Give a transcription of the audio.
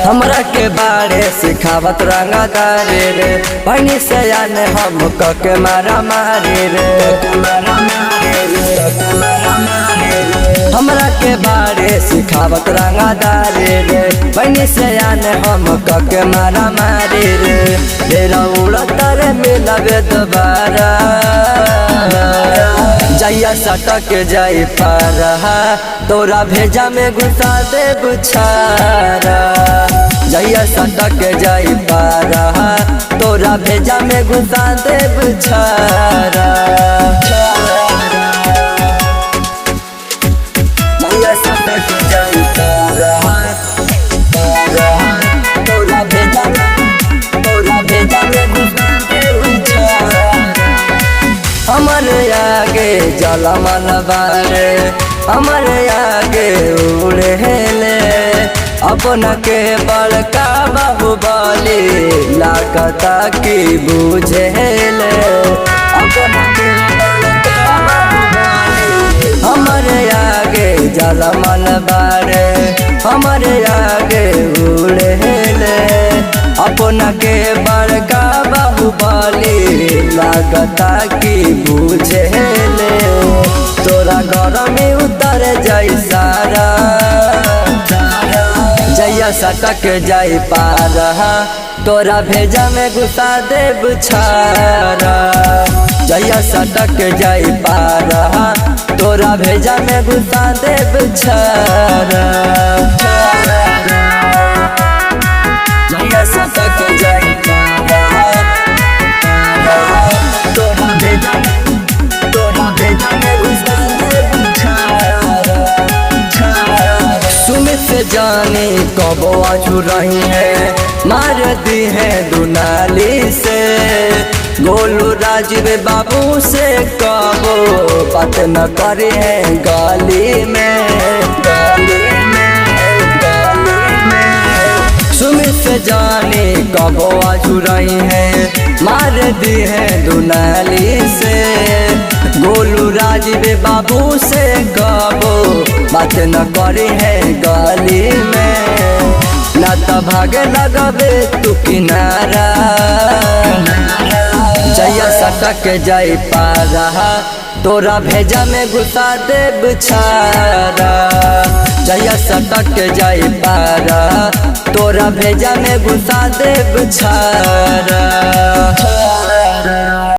हमरा के बारे सिखावत रंगदारी रे बहनी से आने हम के मारा मारे रे। हमरा के बारे सिखावत रंगदारी रे बहनी से आने हम के मारा मारे रे। तेरा उड़त रे मिलबे दोबारा जैया सटक जाई पारा तोरा भेजा में घुसा दे बुछारा। जैया सटक जाई पारा तोरा भेजा में घुसा दे बुछारा। जैया सटक जाई पारा तोरा भेजा में घुसा दे बुछारा। हमारे आगे जलमल बारे हमारे आगे उड़े ले अपना के बड़का बाहुबली लागता की बुझे ले। अपना के बड़का बाहुबली हमारे आगे जलमल बारे हमारे आगे उड़े ले अपना के बड़का बाहुबली लागता की बुझे ले। तोरा घर में उतर जाई सारा जैया सटक जाई पारा तोरा भेजा में घुसा दे बुछारा। जैया सटक जाई पारा तोरा भेजा में घुसा दे बुछारा। जैया सटक जाई पारा तोरा भेजा में घुसा दे बुछारा। सुमित से जाने कब आजू रही है मार दी है दुनाली से। गोलू राजीव बाबू से कबो बात न करे है गाली में। सुमित से जाने कब आजू रही है मार दी है दुनाली से। गोलू राजीव बाबू से कबो बात न करे है गाली में। ना तो भागे लगबे तू किनारा जैया सटक जाई पारा तोरा भेजा में घुसा दे बुछारा। जैया सटक जाई पारा तोरा भेजा में घुसा दे बुछारा।